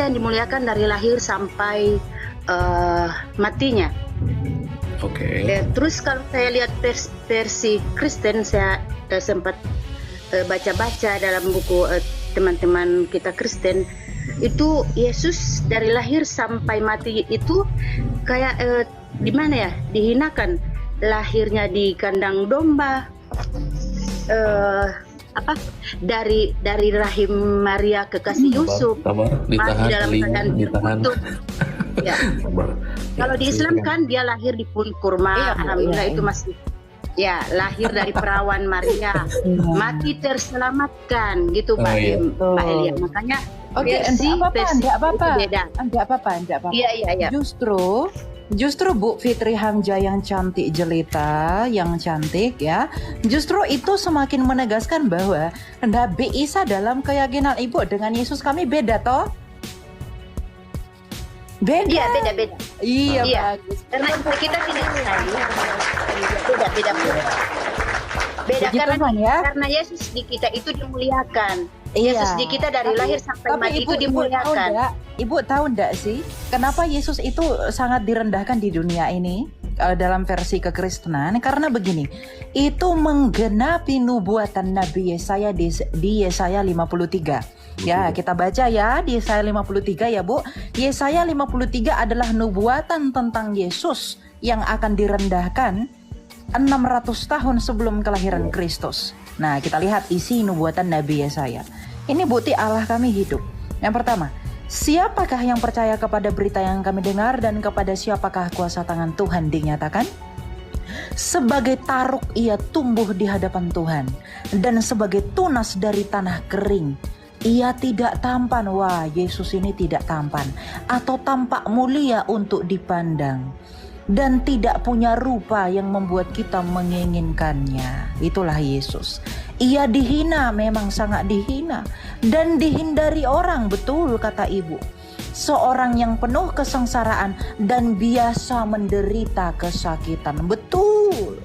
manusia yang dimuliakan dari lahir sampai matinya. Oke. Terus kalau saya lihat versi Kristen, saya sempat baca-baca dalam buku teman-teman kita Kristen, itu Yesus dari lahir sampai mati itu kayak di mana ya, dihinakan. Lahirnya di kandang domba, dari rahim Maria kekasih Yusuf, ditahan, dalam keadaan tertutup. Ya. Kalau di Islam kan dia lahir di pun kurma, alhamdulillah itu masih ya, lahir dari perawan Maria, mati terselamatkan gitu Mbak Elia. Makanya enggak apa-apa. Iya. Justru Bu Fitri Hamzah yang cantik jelita, yang cantik ya, justru itu semakin menegaskan bahwa Nabi Isa dalam keyakinan Ibu dengan Yesus kami beda toh? Beda. Iya, beda. Iya, bagus. Karena kita tidak beda karena Yesus di kita itu dimuliakan. Yesus di kita dari lahir sampai mati itu dimuliakan. Ibu tahu enggak sih kenapa Yesus itu sangat direndahkan di dunia ini dalam versi kekristenan? Karena begini, itu menggenapi nubuatan Nabi Yesaya di Yesaya 53. Ya, kita baca ya di Yesaya 53 ya Bu. Yesaya 53 adalah nubuatan tentang Yesus yang akan direndahkan 600 tahun sebelum kelahiran Kristus. Nah, kita lihat isi nubuatan Nabi Yesaya. Ini bukti Allah kami hidup. Yang pertama, siapakah yang percaya kepada berita yang kami dengar dan kepada siapakah kuasa tangan Tuhan dinyatakan? Sebagai taruk ia tumbuh di hadapan Tuhan, dan sebagai tunas dari tanah kering. Ia tidak tampan. Wah, Yesus ini tidak tampan atau tampak mulia untuk dipandang, dan tidak punya rupa yang membuat kita menginginkannya. Itulah Yesus. Ia dihina, memang sangat dihina, dan dihindari orang. Betul kata Ibu, seorang yang penuh kesengsaraan dan biasa menderita kesakitan. Betul,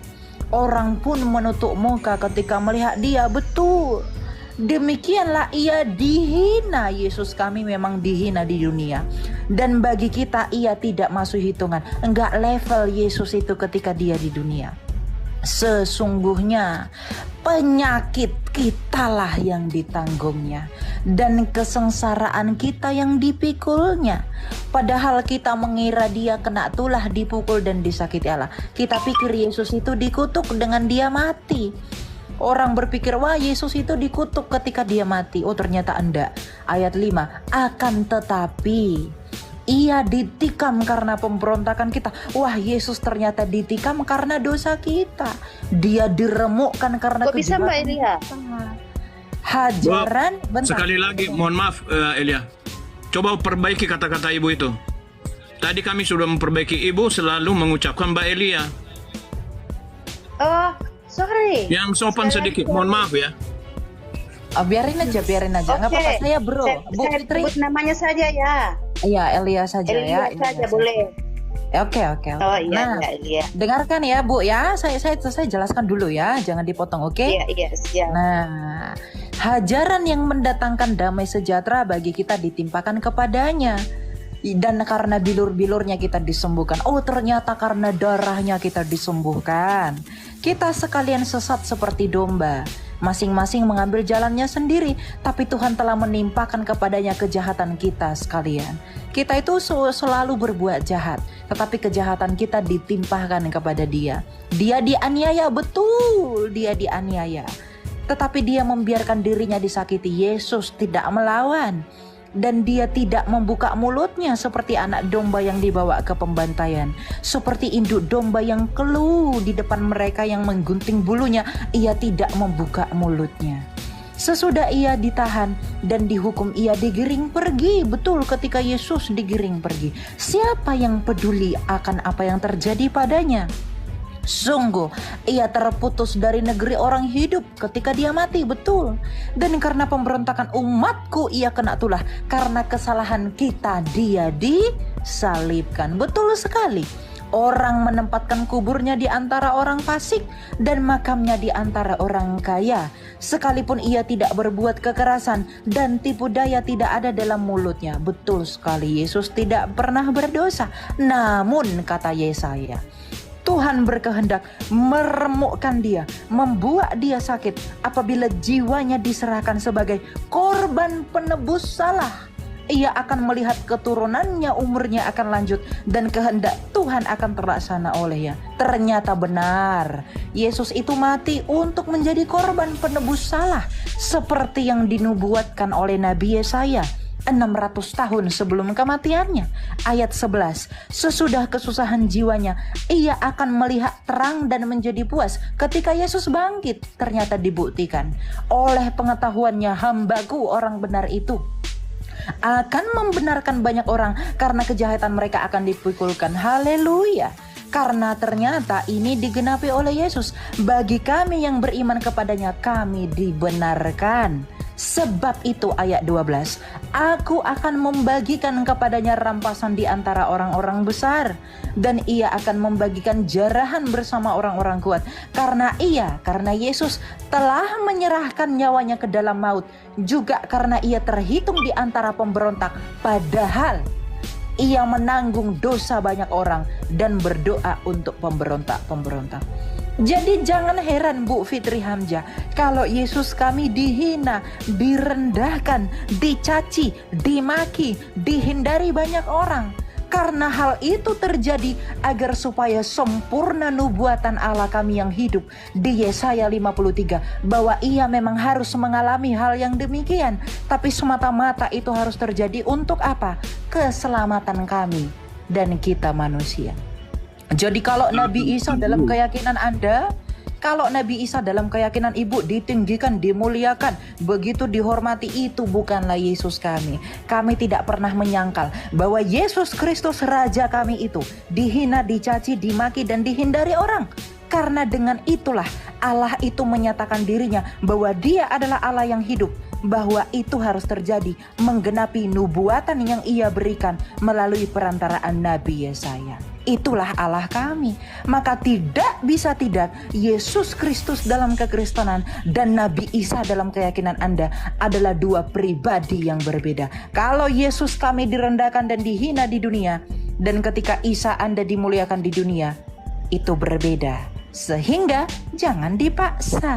orang pun menutup muka ketika melihat dia. Betul, demikianlah ia dihina. Yesus kami memang dihina di dunia, dan bagi kita ia tidak masuk hitungan. Enggak level Yesus itu ketika dia di dunia. Sesungguhnya penyakit kitalah yang ditanggungnya, dan kesengsaraan kita yang dipikulnya. Padahal kita mengira dia kena tulah, dipukul dan disakiti Allah. Kita pikir Yesus itu dikutuk dengan dia mati. Orang berpikir, wah Yesus itu dikutuk ketika dia mati. Oh ternyata enggak. Ayat 5, akan tetapi ia ditikam karena pemberontakan kita. Wah, Yesus ternyata ditikam karena dosa kita. Dia diremukkan karena kejahatan kita. Hajaran, sekali lagi, mohon maaf Elia. Coba perbaiki kata-kata Ibu itu. Tadi kami sudah memperbaiki, Ibu selalu mengucapkan Mbak Elia. Oh, sorry. Yang sopan sedikit, mohon maaf ya. Oh, biarin aja. Nggak apa-apa, saya bro. Bu Fitri. Sebut namanya saja ya. Iya, Elia saja ya. Elia saja boleh. Oke. Oh iya, Nah, Elia. dengarkan ya Bu ya. Saya jelaskan dulu ya, jangan dipotong, oke? Iya, siap. Nah, hajaran yang mendatangkan damai sejahtera bagi kita ditimpakan kepadanya. Dan karena bilur-bilurnya kita disembuhkan. Oh, ternyata karena darahnya kita disembuhkan. Kita sekalian sesat seperti domba, masing-masing mengambil jalannya sendiri, tapi Tuhan telah menimpakan kepadanya kejahatan kita sekalian. Kita itu selalu berbuat jahat, tetapi kejahatan kita ditimpahkan kepada dia. Dia dianiaya, betul, dia dianiaya, tetapi dia membiarkan dirinya disakiti. Yesus tidak melawan, dan dia tidak membuka mulutnya seperti anak domba yang dibawa ke pembantaian, seperti induk domba yang keluh di depan mereka yang menggunting bulunya. Ia tidak membuka mulutnya. Sesudah ia ditahan dan dihukum, ia digiring pergi. Betul, ketika Yesus digiring pergi, siapa yang peduli akan apa yang terjadi padanya? Sungguh, ia terputus dari negeri orang hidup ketika dia mati. Betul. Dan karena pemberontakan umatku ia kena tulah. Karena kesalahan kita dia disalibkan. Betul sekali. Orang menempatkan kuburnya di antara orang fasik dan makamnya di antara orang kaya. Sekalipun ia tidak berbuat kekerasan dan tipu daya tidak ada dalam mulutnya. Betul sekali, Yesus tidak pernah berdosa. Namun kata Yesaya, Tuhan berkehendak meremukkan dia, membuat dia sakit apabila jiwanya diserahkan sebagai korban penebus salah. Ia akan melihat keturunannya, umurnya akan lanjut, dan kehendak Tuhan akan terlaksana olehnya. Ternyata benar, Yesus itu mati untuk menjadi korban penebus salah, seperti yang dinubuatkan oleh Nabi Yesaya 600 tahun sebelum kematiannya. Ayat 11, sesudah kesusahan jiwanya, ia akan melihat terang dan menjadi puas. Ketika Yesus bangkit, ternyata dibuktikan oleh pengetahuannya, hambaku orang benar itu akan membenarkan banyak orang karena kejahatan mereka akan dipukulkan. Haleluya. Karena ternyata ini digenapi oleh Yesus. Bagi kami yang beriman kepadanya, kami dibenarkan. Sebab itu ayat 12, aku akan membagikan kepadanya rampasan di antara orang-orang besar, dan ia akan membagikan jarahan bersama orang-orang kuat. Karena Yesus telah menyerahkan nyawanya ke dalam maut, juga karena ia terhitung di antara pemberontak, padahal ia menanggung dosa banyak orang dan berdoa untuk pemberontak-pemberontak. Jadi jangan heran Bu Fitri Hamzah kalau Yesus kami dihina, direndahkan, dicaci, dimaki, dihindari banyak orang. Karena hal itu terjadi agar supaya sempurna nubuatan Allah kami yang hidup di Yesaya 53, bahwa ia memang harus mengalami hal yang demikian. Tapi semata-mata itu harus terjadi untuk apa? Keselamatan kami dan kita manusia. Jadi kalau Nabi Isa dalam keyakinan Anda, kalau Nabi Isa dalam keyakinan Ibu ditinggikan, dimuliakan, begitu dihormati, itu bukanlah Yesus kami. Kami tidak pernah menyangkal bahwa Yesus Kristus Raja kami itu dihina, dicaci, dimaki, dan dihindari orang. Karena dengan itulah Allah itu menyatakan dirinya bahwa Dia adalah Allah yang hidup, bahwa itu harus terjadi menggenapi nubuatan yang Ia berikan melalui perantaraan Nabi Yesaya. Itulah Allah kami. Maka tidak bisa tidak, Yesus Kristus dalam kekristenan dan Nabi Isa dalam keyakinan Anda adalah dua pribadi yang berbeda. Kalau Yesus kami direndahkan dan dihina di dunia, dan ketika Isa Anda dimuliakan di dunia, itu berbeda. Sehingga jangan dipaksa.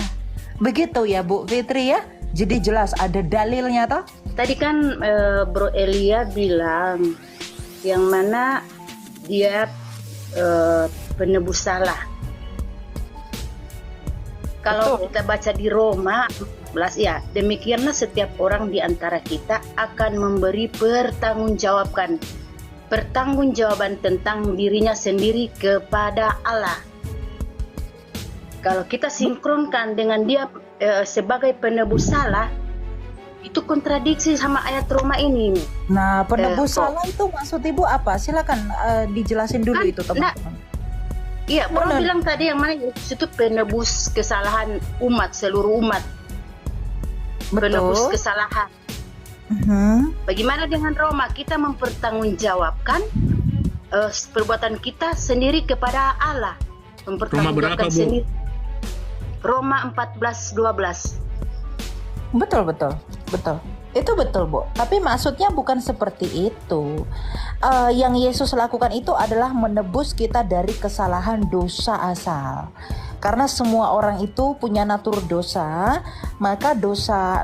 Begitu ya Bu Fitri ya. Jadi jelas ada dalilnya toh. Tadi kan Bro Elia bilang yang mana dia penebus salah. Kalau kita baca di Roma 14 ya, demikianlah setiap orang di antara kita akan memberi pertanggungjawaban tentang dirinya sendiri kepada Allah. Kalau kita sinkronkan dengan dia sebagai penebus salah, itu kontradiksi sama ayat Roma ini. Nah, penebus salah itu maksud Ibu apa? Silakan dijelasin dulu itu teman-teman. Iya, Bro bilang tadi yang mana Yesus itu penebus kesalahan umat, seluruh umat. Betul. Penebus kesalahan. Bagaimana dengan Roma? Kita mempertanggungjawabkan perbuatan kita sendiri kepada Allah. Mempertanggungjawabkan sendiri. Roma 14:12. Betul. Itu betul, Bu. Tapi maksudnya bukan seperti itu. Yang Yesus lakukan itu adalah menebus kita dari kesalahan dosa asal. Karena semua orang itu punya natur dosa, maka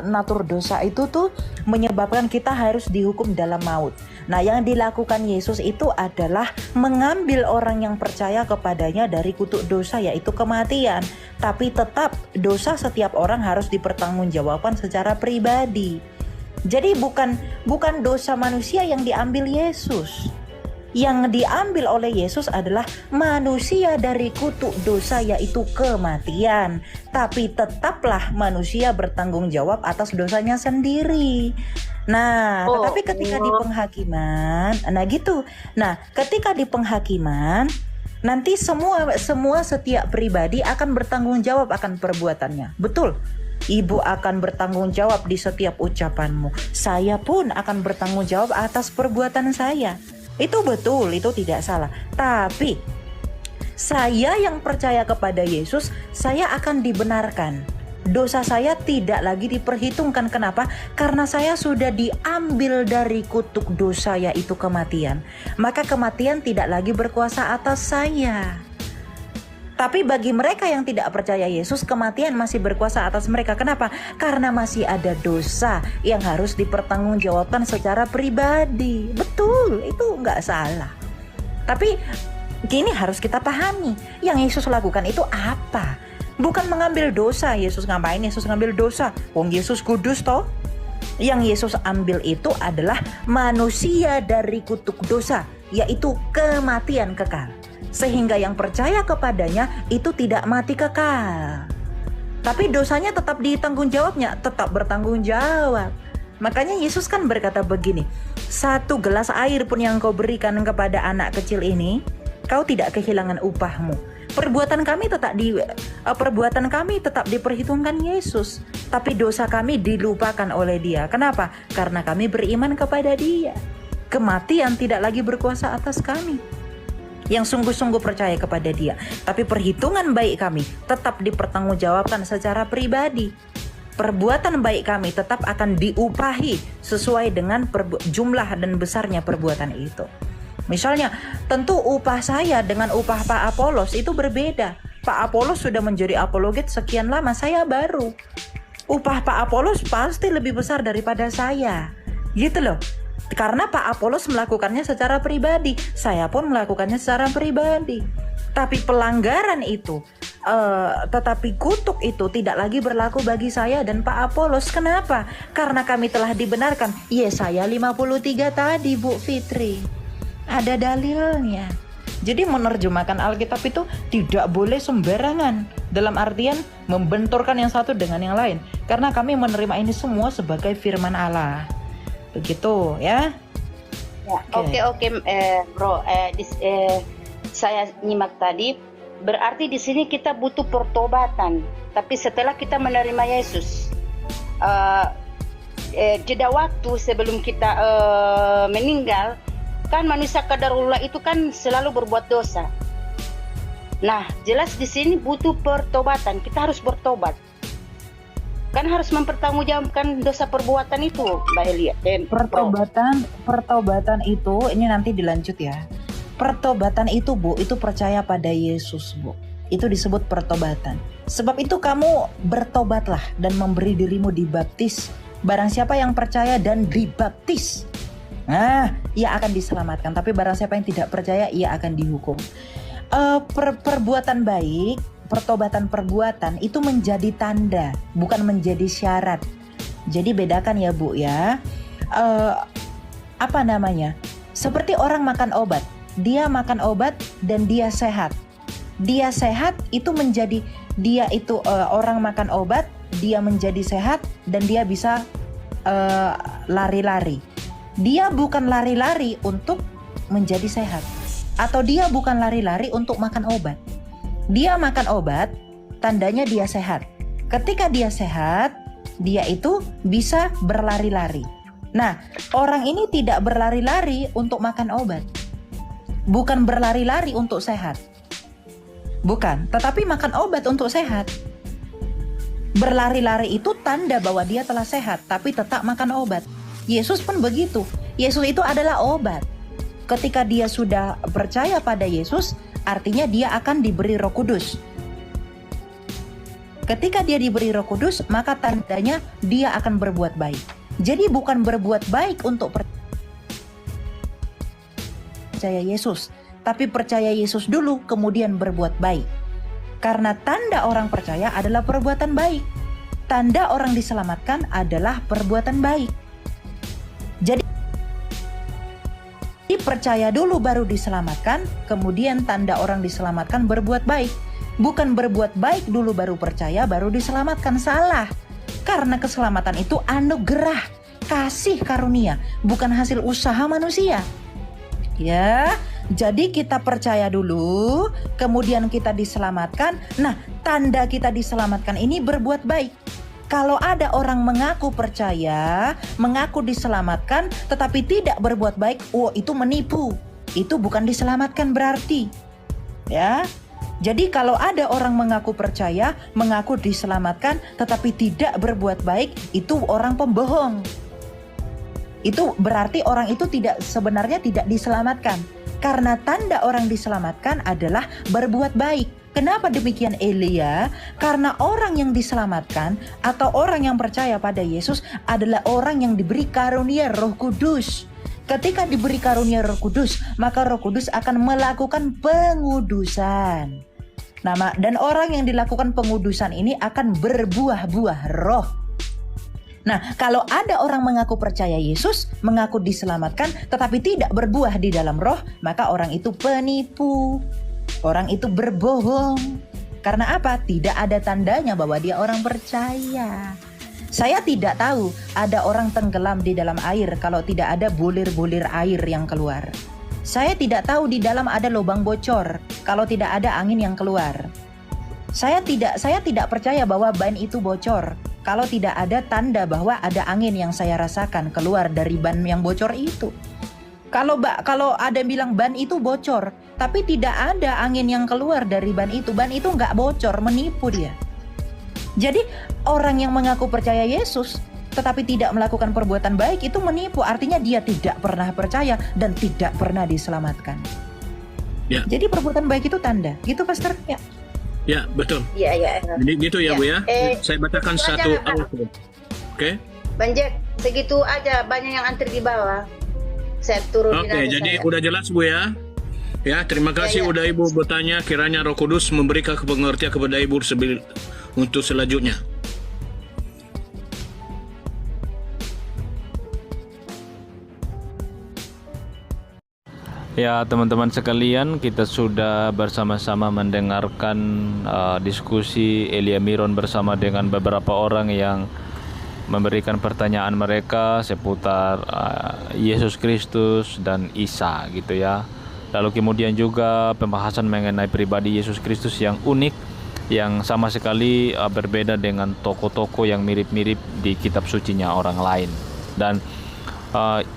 natur dosa itu tuh menyebabkan kita harus dihukum dalam maut. Nah, yang dilakukan Yesus itu adalah mengambil orang yang percaya kepadanya dari kutuk dosa, yaitu kematian. Tapi tetap dosa setiap orang harus dipertanggungjawabkan secara pribadi. Jadi bukan dosa manusia yang diambil Yesus. Yang diambil oleh Yesus adalah manusia dari kutuk dosa, yaitu kematian. Tapi tetaplah manusia bertanggung jawab atas dosanya sendiri. Nah, tetapi ketika di penghakiman, ketika di penghakiman, nanti semua setiap pribadi akan bertanggung jawab akan perbuatannya. Betul. Ibu akan bertanggung jawab di setiap ucapanmu. Saya pun akan bertanggung jawab atas perbuatan saya. Itu betul, itu tidak salah. Tapi Saya yang percaya kepada Yesus, saya akan dibenarkan. Dosa saya tidak lagi diperhitungkan. Kenapa? Karena saya sudah diambil dari kutuk dosa, yaitu kematian. Maka kematian tidak lagi berkuasa atas saya. Tapi bagi mereka yang tidak percaya Yesus, kematian masih berkuasa atas mereka. Kenapa? Karena masih ada dosa yang harus dipertanggungjawabkan secara pribadi. Betul, itu nggak salah. Tapi gini harus kita pahami, yang Yesus lakukan itu apa? Bukan mengambil dosa. Yesus ngapain Yesus ngambil dosa? Wong Yesus kudus toh. Yang Yesus ambil itu adalah manusia dari kutuk dosa, yaitu kematian kekal. Sehingga yang percaya kepadanya itu tidak mati kekal. Tapi dosanya tetap ditanggung jawabnya, tetap bertanggung jawab. Makanya Yesus kan berkata begini, 1 gelas air pun yang kau berikan kepada anak kecil ini, kau tidak kehilangan upahmu. Perbuatan kami tetap diperhitungkan Yesus, tapi dosa kami dilupakan oleh Dia. Kenapa? Karena kami beriman kepada Dia. Kematian tidak lagi berkuasa atas kami yang sungguh-sungguh percaya kepada Dia. Tapi perhitungan baik kami tetap dipertanggungjawabkan secara pribadi. Perbuatan baik kami tetap akan diupahi sesuai dengan jumlah dan besarnya perbuatan itu. Misalnya, tentu upah saya dengan upah Pak Apolos itu berbeda. Pak Apolos sudah menjadi apologet sekian lama, saya baru. Upah Pak Apolos pasti lebih besar daripada saya. Gitu loh. Karena Pak Apolos melakukannya secara pribadi, saya pun melakukannya secara pribadi. Tapi pelanggaran itu, tetapi kutuk itu tidak lagi berlaku bagi saya dan Pak Apolos. Kenapa? Karena kami telah dibenarkan. Yesaya 53 tadi, Bu Fitri. Ada dalilnya. Jadi menerjemahkan Alkitab itu tidak boleh sembarangan, dalam artian membenturkan yang satu dengan yang lain. Karena kami menerima ini semua sebagai firman Allah. Begitu ya. Oke, Bro. Saya nyimak tadi, berarti di sini kita butuh pertobatan. Tapi setelah kita menerima Yesus, jeda waktu sebelum kita meninggal, kan manusia qadarullah itu kan selalu berbuat dosa. Nah, jelas di sini butuh pertobatan. Kita harus bertobat. Kan harus mempertanggungjawabkan dosa perbuatan itu, Mbak Elia. Pertobatan itu ini nanti dilanjut ya. Pertobatan itu, Bu, itu percaya pada Yesus, Bu. Itu disebut pertobatan. Sebab itu kamu bertobatlah dan memberi dirimu dibaptis. Barang siapa yang percaya dan dibaptis, nah, ia akan diselamatkan. Tapi barang siapa yang tidak percaya, ia akan dihukum. Perbuatan baik, pertobatan perbuatan itu menjadi tanda, bukan menjadi syarat. Jadi bedakan ya, Bu ya. Seperti orang makan obat. Dia makan obat dan dia sehat. Dia sehat itu menjadi, dia itu orang makan obat, dia menjadi sehat dan dia bisa lari-lari. Dia bukan lari-lari untuk menjadi sehat. Atau dia bukan lari-lari untuk makan obat. Dia makan obat, tandanya dia sehat. Ketika dia sehat, dia itu bisa berlari-lari. Nah, orang ini tidak berlari-lari untuk makan obat. Bukan berlari-lari untuk sehat. Bukan, tetapi makan obat untuk sehat. Berlari-lari itu tanda bahwa dia telah sehat, tapi tetap makan obat. Yesus pun begitu. Yesus itu adalah obat. Ketika dia sudah percaya pada Yesus, artinya dia akan diberi Roh Kudus. Ketika dia diberi Roh Kudus, maka tandanya dia akan berbuat baik. Jadi bukan berbuat baik untuk percaya Yesus, tapi percaya Yesus dulu kemudian berbuat baik. Karena tanda orang percaya adalah perbuatan baik. Tanda orang diselamatkan adalah perbuatan baik. Jadi percaya dulu baru diselamatkan, kemudian tanda orang diselamatkan berbuat baik. Bukan berbuat baik dulu baru percaya baru diselamatkan, salah. Karena keselamatan itu anugerah, kasih karunia, bukan hasil usaha manusia. Ya, jadi kita percaya dulu, kemudian kita diselamatkan. Nah, tanda kita diselamatkan ini berbuat baik. Kalau ada orang mengaku percaya, mengaku diselamatkan, tetapi tidak berbuat baik, itu menipu. Itu bukan diselamatkan berarti. Ya, Jadi kalau ada orang mengaku percaya, mengaku diselamatkan, tetapi tidak berbuat baik, itu orang pembohong. Itu berarti orang itu sebenarnya tidak diselamatkan. Karena tanda orang diselamatkan adalah berbuat baik. Kenapa demikian Elia? Karena orang yang diselamatkan atau orang yang percaya pada Yesus adalah orang yang diberi karunia Roh Kudus. Ketika diberi karunia Roh Kudus, maka Roh Kudus akan melakukan pengudusan. Dan orang yang dilakukan pengudusan ini akan berbuah-buah roh. Nah, kalau ada orang mengaku percaya Yesus, mengaku diselamatkan, tetapi tidak berbuah di dalam roh, maka orang itu penipu. Orang itu berbohong. Karena apa? Tidak ada tandanya bahwa dia orang percaya. Saya tidak tahu ada orang tenggelam di dalam air kalau tidak ada bulir-bulir air yang keluar. Saya tidak tahu di dalam ada lubang bocor kalau tidak ada angin yang keluar. Saya tidak percaya bahwa ban itu bocor kalau tidak ada tanda bahwa ada angin yang saya rasakan keluar dari ban yang bocor itu. Kalau ada yang bilang ban itu bocor, tapi tidak ada angin yang keluar dari ban itu nggak bocor, menipu dia. Jadi orang yang mengaku percaya Yesus tetapi tidak melakukan perbuatan baik itu menipu, artinya dia tidak pernah percaya dan tidak pernah diselamatkan. Ya. Jadi perbuatan baik itu tanda, gitu Pastor? Ya. Ya, betul. Iya. Jadi gitu ya, Ya. Bu ya. Saya bacakan Segitu satu aja, Pak. ayat. Oke. Bang Jack, segitu aja, banyak yang antri di bawah. Saya turun di Oke, dalam jadi saya. udah jelas Bu ya. Ya, terima kasih Ya. udah Ibu bertanya, kiranya Roh Kudus memberikan pengertian kepada Ibu untuk selanjutnya. Ya, teman-teman sekalian, kita sudah bersama-sama mendengarkan diskusi Elia Miron bersama dengan beberapa orang yang memberikan pertanyaan mereka seputar Yesus Kristus dan Isa gitu ya. Lalu kemudian juga pembahasan mengenai pribadi Yesus Kristus yang unik, yang sama sekali berbeda dengan tokoh-tokoh yang mirip-mirip di kitab sucinya orang lain. Dan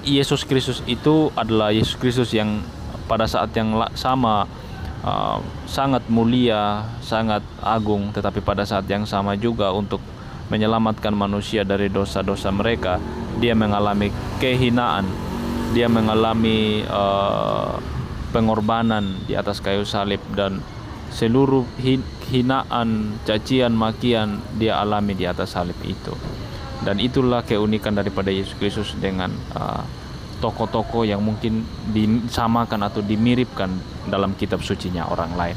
Yesus Kristus itu adalah Yesus Kristus yang pada saat yang sama sangat mulia, sangat agung, tetapi pada saat yang sama juga untuk menyelamatkan manusia dari dosa-dosa mereka, dia mengalami kehinaan, dia mengalami pengorbanan di atas kayu salib, dan seluruh hinaan, cacian, makian dia alami di atas salib itu. Dan itulah keunikan daripada Yesus Kristus dengan tokoh-tokoh yang mungkin disamakan atau dimiripkan dalam kitab sucinya orang lain.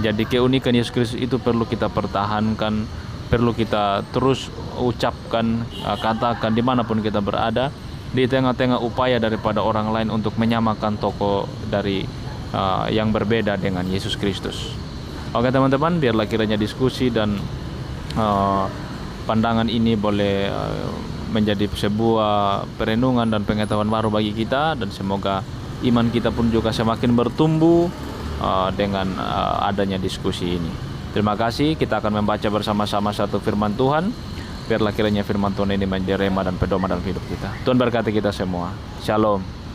Jadi keunikan Yesus Kristus itu perlu kita pertahankan, perlu kita terus ucapkan, katakan dimanapun kita berada, di tengah-tengah upaya daripada orang lain untuk menyamakan tokoh dari yang berbeda dengan Yesus Kristus. Oke teman-teman, biarlah kiranya diskusi dan pandangan ini boleh menjadi sebuah perenungan dan pengetahuan baru bagi kita, dan semoga iman kita pun juga semakin bertumbuh dengan adanya diskusi ini. Terima kasih. Kita akan membaca bersama-sama satu firman Tuhan. Biarlah kiranya firman Tuhan ini menjadi rema dan pedoman dalam hidup kita. Tuhan berkati kita semua. Shalom.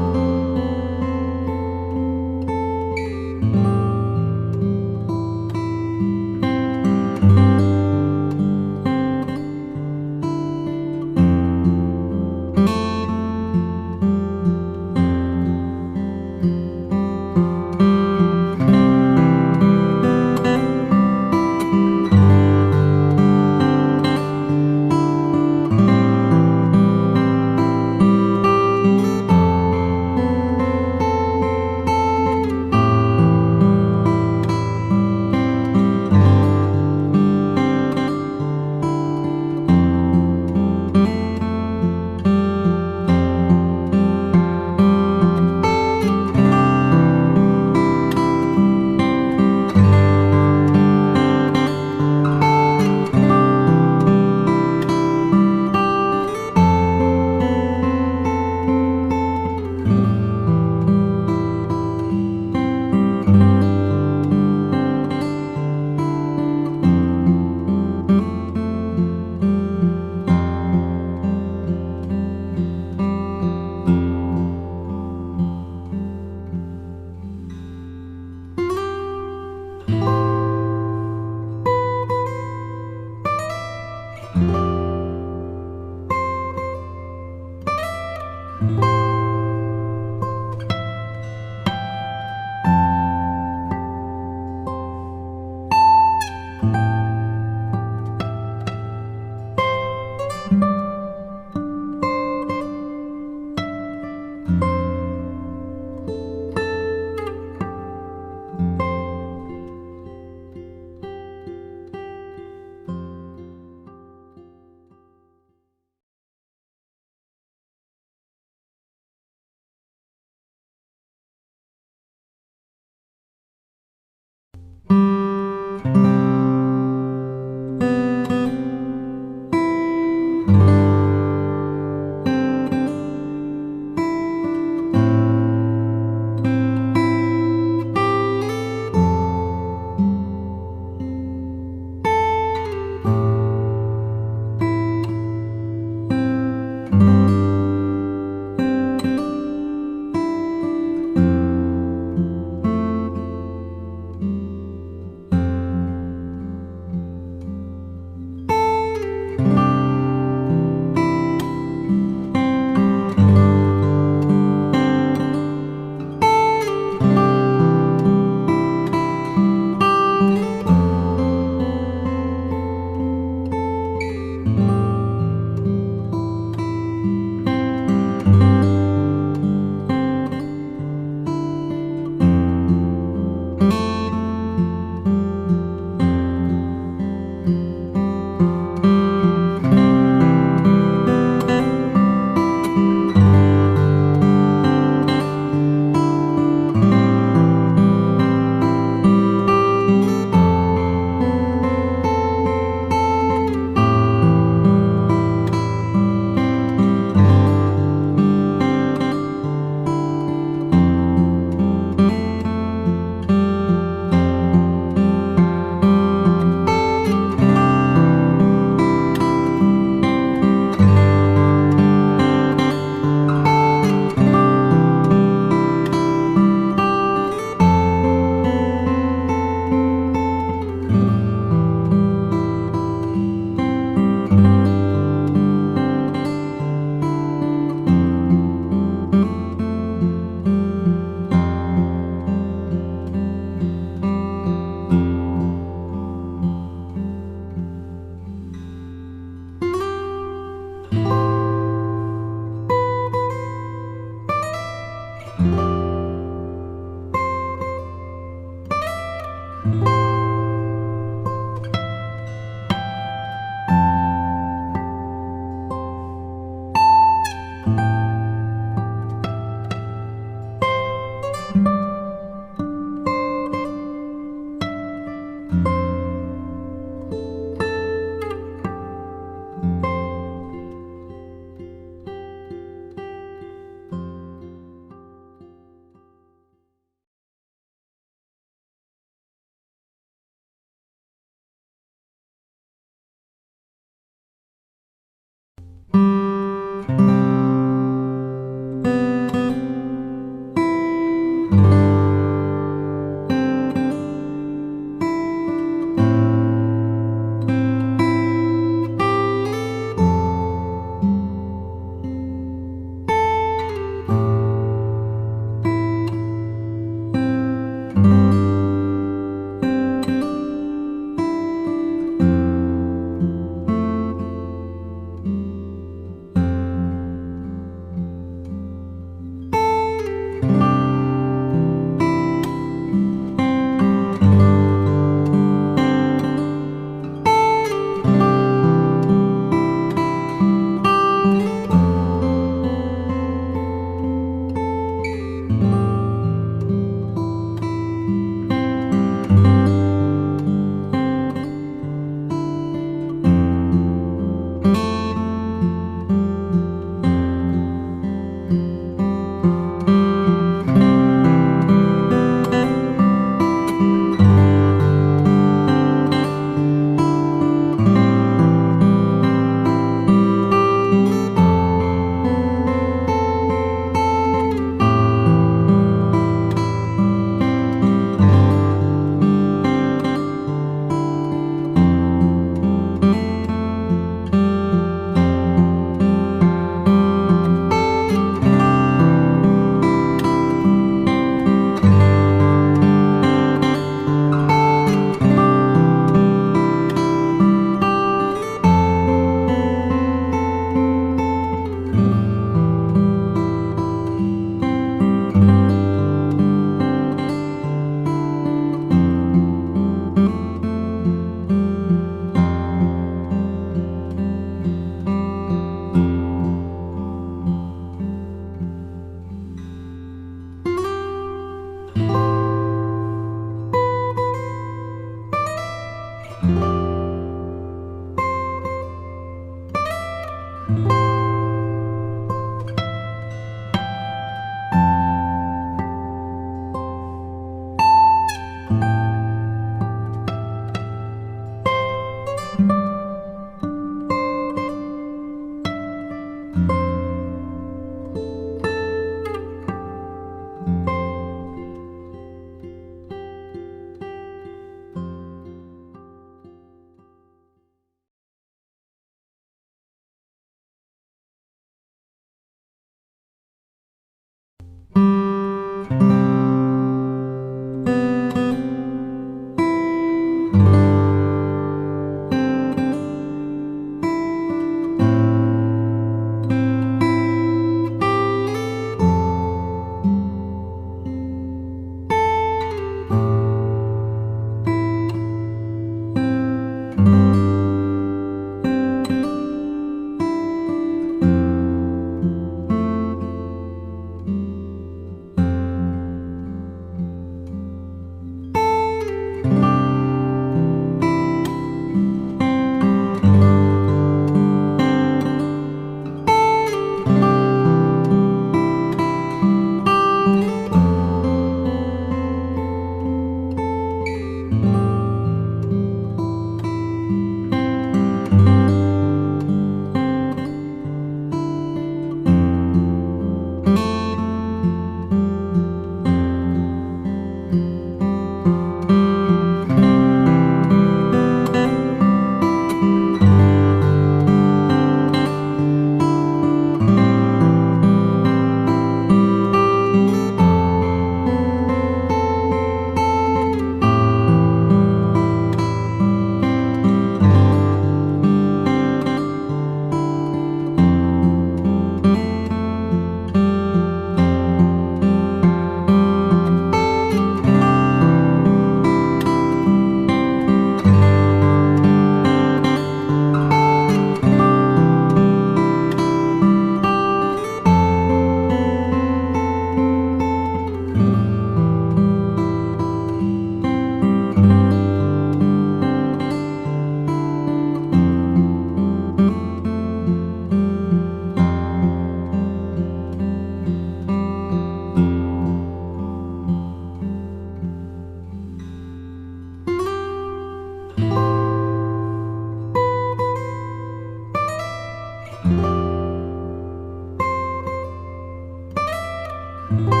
kasih.